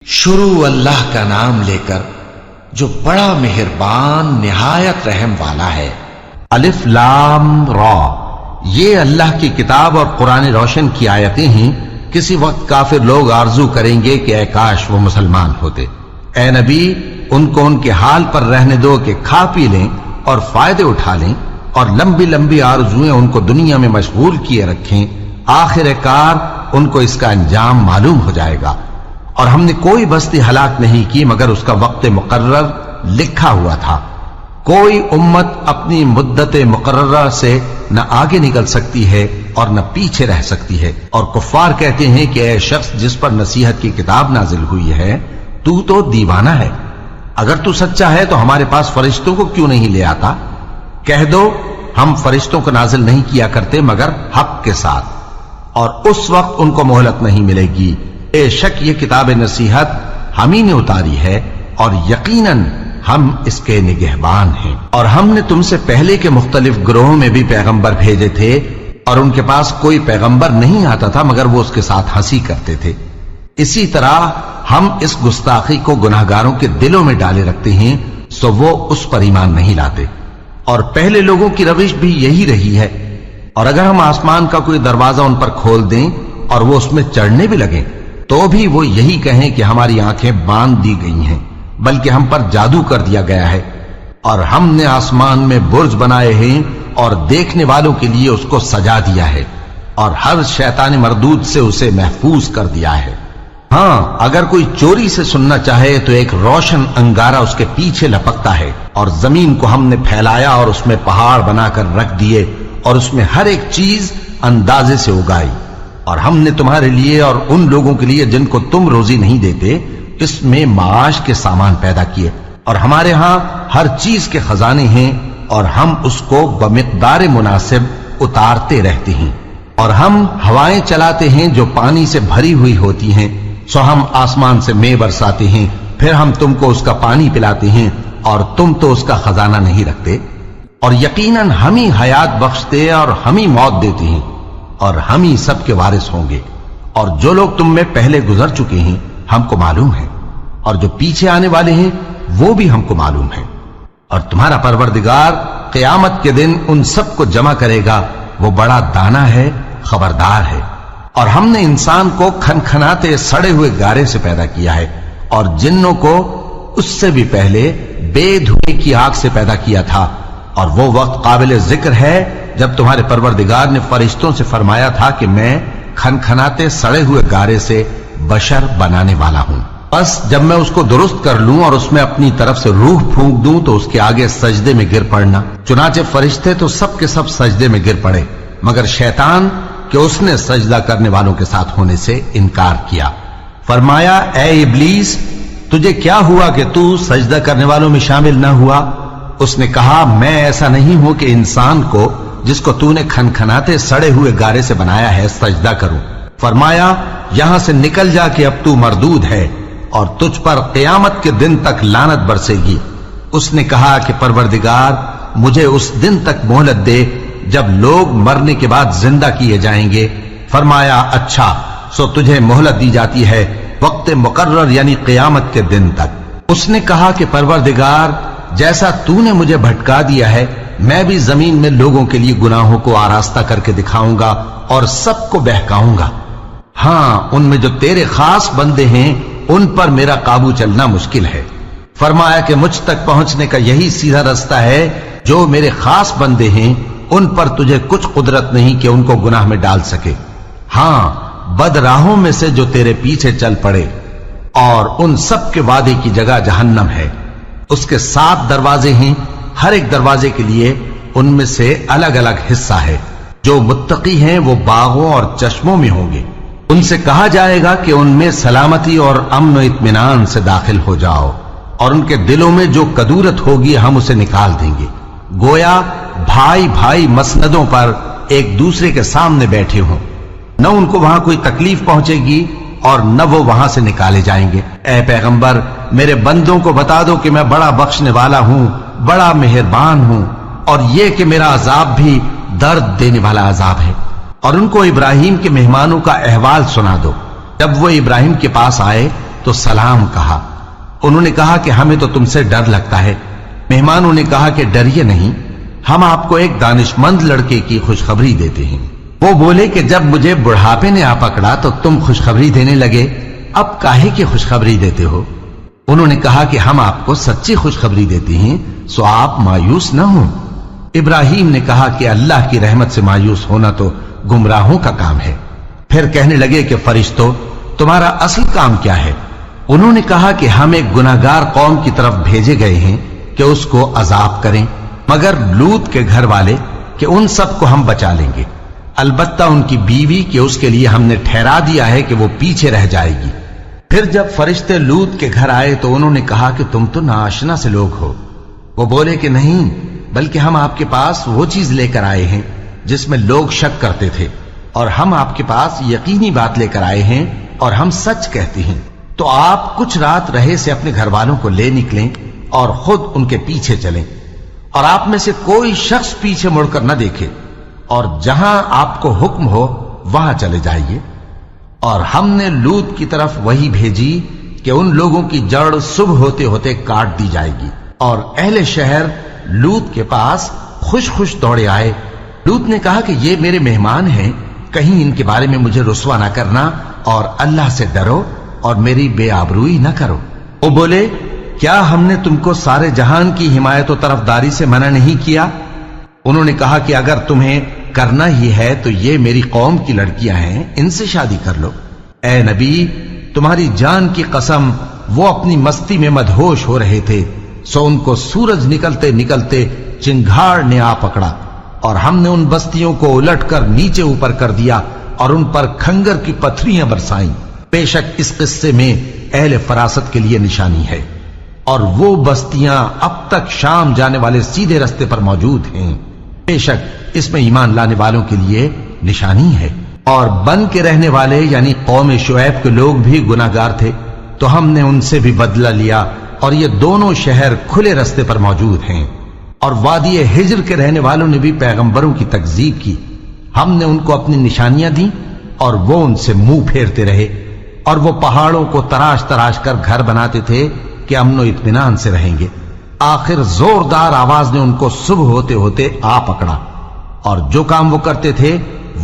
शुरू अल्लाह का नाम लेकर जो बड़ा मेहरबान निहायत रहम वाला है। अलिफ लाम रा, ये अल्लाह की किताब और कुरान रोशन की आयतें हैं। किसी वक्त काफिर लोग आरजू करेंगे कि ऐ काश वो मुसलमान होते। ए नबी, उनको उनके हाल पर रहने दो कि खा पी लें और फायदे उठा लें और लंबी लंबी आरजुएं उनको दुनिया में मशगूल किए रखें। आखिरकार उनको इसका अंजाम मालूम हो जाएगा। और हमने कोई बस्ती हलाक नहीं की मगर उसका वक्त मुकर्रर लिखा हुआ था। कोई उम्मत अपनी मुद्दत मुकर्ररा से न आगे निकल सकती है और न पीछे रह सकती है। और कुफ्फार कहते हैं कि ऐ शख्स जिस पर नसीहत की किताब नाजिल हुई है, तू तो दीवाना है। अगर तू सच्चा है तो हमारे पास फरिश्तों को क्यों नहीं ले आता? कह दो, हम फरिश्तों को नाजिल नहीं किया करते मगर हक के साथ, और उस वक्त उनको मोहलत नहीं मिलेगी। बेशक ये किताब नसीहत हम ही ने उतारी है और यकीनन हम इसके निगहबान हैं। और हमने तुमसे पहले के मुख्तलिफ ग्रोहों में भी पैगंबर भेजे थे और उनके पास कोई पैगंबर नहीं आता था मगर वो उसके साथ हंसी करते थे। इसी तरह हम इस गुस्ताखी को गुनाहगारों के दिलों में डाले रखते हैं सो वो उस पर ईमान नहीं लाते। और पहले लोगों की रविश भी यही रही है। और अगर हम आसमान का कोई दरवाजा उन पर खोल दें और वो उसमें चढ़ने भी लगे तो भी वो यही कहें कि हमारी आंखें बांध दी गई हैं, बल्कि हम पर जादू कर दिया गया है। और हमने आसमान में बुर्ज बनाए हैं और देखने वालों के लिए उसको सजा दिया है और हर शैतान मरदूद से उसे महफूज कर दिया है। हाँ, अगर कोई चोरी से सुनना चाहे तो एक रोशन अंगारा उसके पीछे लपकता है। और जमीन को हमने फैलाया और उसमें पहाड़ बनाकर रख दिए और उसमें हर एक चीज अंदाजे से उगाई। और हमने तुम्हारे लिए और उन लोगों के लिए जिनको तुम रोजी नहीं देते इसमें माश के सामान पैदा किए। और हमारे यहां हर चीज के खजाने हैं और हम उसको बमिकदार मुनासिब उतारते रहते हैं। और हम हवाएं चलाते हैं जो पानी से भरी हुई होती हैं, सो हम आसमान से मे बरसाते हैं, फिर हम तुमको उसका पानी पिलाते हैं और तुम तो उसका खजाना नहीं रखते। और यकीनन हम ही हयात बख्शते और हम ही मौत देते हैं और हम ही सबके वारिस होंगे। और जो लोग तुम में पहले गुजर चुके हैं हमको मालूम है, और जो पीछे आने वाले हैं वो भी हमको मालूम है। और तुम्हारा परवरदिगार क़यामत के दिन उन सबको जमा करेगा। वो बड़ा दाना है, खबरदार है। और हमने इंसान को खनखनाते सड़े हुए गारे से पैदा किया है और जिन्नों को उससे भी पहले बेधुएं की आग से पैदा किया था। और वो वक्त काबिल जिक्र है जब तुम्हारे परवरदिगार ने फरिश्तों से फरमाया था कि मैं खनखनाते सड़े हुए गारे से बशर बनाने वाला हूं। बस जब मैं उसको दुरुस्त कर लूं और उसमें अपनी तरफ से रूह फूंक दूं तो उसके आगे सजदे में गिर पड़ना। चुनाचे फरिश्ते तो सब के सब सजदे में गिर पड़े मगर शैतान कि उसने सजदा करने वालों के साथ होने से इनकार किया। फरमाया, ए इब्लीस, तुझे क्या हुआ कि तू सजदा करने वालों में शामिल न हुआ? उसने कहा, मैं ऐसा नहीं हूं कि इंसान को जिसको तूने खनखनाते सड़े हुए गारे से बनाया है सजदा करूं। फरमाया, यहां से निकल जा कि अब तू मरदूद है और तुझ पर क़यामत के दिन तक लानत बरसेगी। उसने कहा कि परवरदिगार, मुझे उस दिन तक मोहलत दे जब लोग मरने के बाद जिंदा किए जाएंगे। फरमाया, अच्छा, सो तुझे मोहलत दी जाती है वक्त मुकर्रर यानी क़यामत के दिन तक। उसने कहा कि परवरदिगार, जैसा तूने मुझे भटका दिया है मैं भी जमीन में लोगों के लिए गुनाहों को आरास्ता करके दिखाऊंगा और सबको बहकाऊंगा। हाँ, उनमें जो तेरे खास बंदे हैं उन पर मेरा काबू चलना मुश्किल है। फरमाया कि मुझ तक पहुंचने का यही सीधा रास्ता है। जो मेरे खास बंदे हैं उन पर तुझे कुछ कुदरत नहीं कि उनको गुनाह में डाल सके। हाँ, बदराहों में से जो तेरे पीछे चल पड़े, और उन सब के वादे की जगह जहन्नम है। उसके 7 दरवाजे हैं, हर एक दरवाजे के लिए उनमें से अलग अलग हिस्सा है। जो मुत्तकी हैं वो बागों और चश्मों में होंगे। उनसे कहा जाएगा कि उनमें सलामती और अमन और इत्मीनान से दाखिल हो जाओ, और उनके दिलों में जो कदूरत होगी हम उसे निकाल देंगे। गोया भाई भाई मसनदों पर एक दूसरे के सामने बैठे हों। न उनको वहां कोई तकलीफ पहुंचेगी और न वो वहां से निकाले जाएंगे। ऐ पैगंबर, मेरे बंदों को बता दो कि मैं बड़ा बख्शने वाला हूं, बड़ा मेहरबान हूं, और ये कि मेरा अजाब भी दर्द देने वाला अजाब है। और उनको इब्राहिम के मेहमानों का अहवाल सुना दो। जब वो इब्राहिम के पास आए تو سلام کہا۔ انہوں نے کہا کہ ہمیں تو تم سے ڈر لگتا ہے۔ مہمانوں نے کہا کہ ڈریے نہیں، ہم آپ کو ایک دانشمند لڑکے کی خوشخبری دیتے ہیں۔ وہ بولے کہ جب مجھے بڑھاپے نے آ پکڑا تو تم خوشخبری دینے لگے، اب کاہے کی خوشخبری دیتے ہو؟ انہوں نے کہا کہ ہم آپ کو سچی خوشخبری دیتے ہیں، سو آپ مایوس نہ ہوں۔ ابراہیم نے کہا کہ اللہ کی رحمت سے مایوس ہونا تو گمراہوں کا کام ہے۔ پھر کہنے لگے کہ فرشتوں، تمہارا اصل کام کیا ہے؟ انہوں نے کہا کہ ہم ایک گناہگار قوم کی طرف بھیجے گئے ہیں کہ اس کو عذاب کریں، مگر لوط کے گھر والے کہ ان سب کو ہم بچا لیں گے، البتہ ان کی بیوی کہ اس کے لیے ہم نے ٹھہرا دیا ہے کہ وہ پیچھے رہ جائے گی۔ پھر جب فرشتے لوط کے گھر آئے تو انہوں نے کہا کہ تم تو ناآشنا سے لوگ ہو۔ وہ بولے کہ نہیں، بلکہ ہم آپ کے پاس وہ چیز لے کر آئے ہیں جس میں لوگ شک کرتے تھے، اور ہم آپ کے پاس یقینی بات لے کر آئے ہیں اور ہم سچ کہتے ہیں۔ تو آپ کچھ رات رہے سے اپنے گھر والوں کو لے نکلیں اور خود ان کے پیچھے چلیں، اور آپ میں سے کوئی شخص پیچھے مڑ کر نہ دیکھے، اور جہاں آپ کو حکم ہو وہاں چلے جائیے۔ اور ہم نے لوط کی طرف وہی بھیجی کہ ان لوگوں کی جڑ صبح ہوتے ہوتے کاٹ دی جائے گی، اور اہل شہر لوط کے پاس خوش خوش دوڑے آئے۔ لوط نے کہا کہ یہ میرے مہمان ہیں، کہیں ان کے بارے میں مجھے رسوا نہ کرنا، اور اللہ سے ڈرو اور میری بے آبروئی نہ کرو۔ وہ بولے، کیا ہم نے تم کو سارے جہان کی حمایت و طرفداری سے منع نہیں کیا؟ انہوں نے کہا کہ اگر تمہیں کرنا ہی ہے تو یہ میری قوم کی لڑکیاں ہیں، ان سے شادی کر لو۔ اے نبی، تمہاری جان کی قسم، وہ اپنی مستی میں مدہوش ہو رہے تھے، سو ان کو سورج نکلتے نکلتے چنگھاڑ نے آ پکڑا، اور ہم نے ان بستیوں کو الٹ کر نیچے اوپر کر دیا اور ان پر کھنگر کی پتھریاں برسائیں۔ بے شک اس قصے میں اہل فراست کے لیے نشانی ہے، اور وہ بستیاں اب تک شام جانے والے سیدھے رستے پر موجود ہیں۔ بے شک اس میں ایمان لانے والوں کے لیے نشانی ہے۔ اور بن کے رہنے والے یعنی قوم شعیب کے لوگ بھی گناہگار تھے، تو ہم نے ان سے بھی بدلہ لیا، اور یہ دونوں شہر کھلے رستے پر موجود ہیں۔ اور وادی ہجر کے رہنے والوں نے بھی پیغمبروں کی تکذیب کی، ہم نے ان کو اپنی نشانیاں دی اور وہ ان سے منہ پھیرتے رہے، اور وہ پہاڑوں کو تراش تراش کر گھر بناتے تھے کہ امن و اطمینان سے رہیں گے۔ آخر زوردار آواز نے ان کو صبح ہوتے ہوتے آ پکڑا، اور جو کام وہ کرتے تھے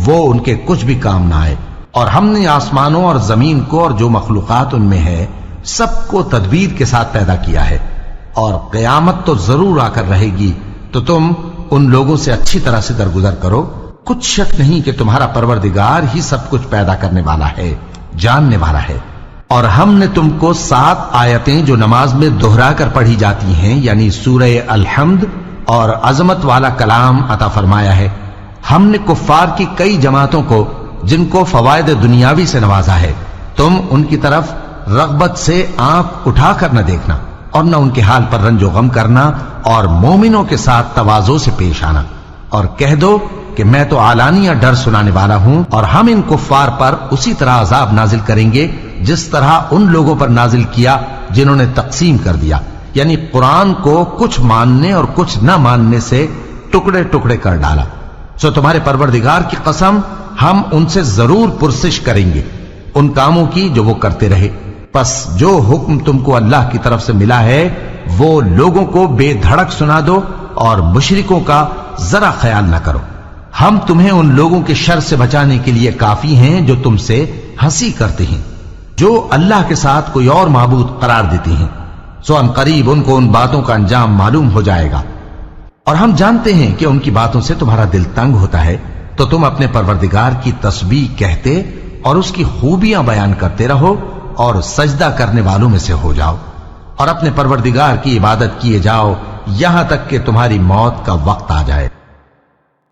وہ ان کے کچھ بھی کام نہ آئے۔ اور ہم نے آسمانوں اور زمین کو اور جو مخلوقات ان میں ہے سب کو تدبیر کے ساتھ پیدا کیا ہے، اور قیامت تو ضرور آ کر رہے گی، تو تم ان لوگوں سے اچھی طرح سے درگزر کرو۔ کچھ شک نہیں کہ تمہارا پروردگار ہی سب کچھ پیدا کرنے والا ہے، جاننے والا ہے۔ اور ہم نے تم کو 7 آیتیں جو نماز میں دہرا کر پڑھی جاتی ہیں یعنی سورہ الحمد اور عظمت والا کلام عطا فرمایا ہے۔ ہم نے کفار کی کئی جماعتوں کو جن کو فوائد دنیاوی سے نوازا ہے، تم ان کی طرف رغبت سے آنکھ اٹھا کر نہ دیکھنا، اور نہ ان کے حال پر رنج و غم کرنا، اور مومنوں کے ساتھ تواضع سے پیش آنا، اور کہہ دو کہ میں تو اعلانیہ ڈر سنانے والا ہوں، اور ہم ان کفار پر اسی طرح عذاب نازل کریں گے جس طرح ان لوگوں پر نازل کیا جنہوں نے تقسیم کر دیا، یعنی قرآن کو کچھ ماننے اور کچھ نہ ماننے سے ٹکڑے ٹکڑے کر ڈالا۔ سو تمہارے پروردگار کی قسم، ہم ان سے ضرور پرسش کریں گے ان کاموں کی جو وہ کرتے رہے۔ پس جو حکم تم کو اللہ کی طرف سے ملا ہے وہ لوگوں کو بے دھڑک سنا دو، اور مشرکوں کا ذرا خیال نہ کرو۔ ہم تمہیں ان لوگوں کے شر سے بچانے کے لیے کافی ہیں جو تم سے ہنسی کرتے ہیں، جو اللہ کے ساتھ کوئی اور معبود قرار دیتے ہیں، سو ان قریب ان کو ان باتوں کا انجام معلوم ہو جائے گا۔ اور ہم جانتے ہیں کہ ان کی باتوں سے تمہارا دل تنگ ہوتا ہے، تو تم اپنے پروردگار کی تسبیح کہتے اور اس کی خوبیاں بیان کرتے رہو، اور سجدہ کرنے والوں میں سے ہو جاؤ، اور اپنے پروردگار کی عبادت کیے جاؤ یہاں تک کہ تمہاری موت کا وقت آ جائے۔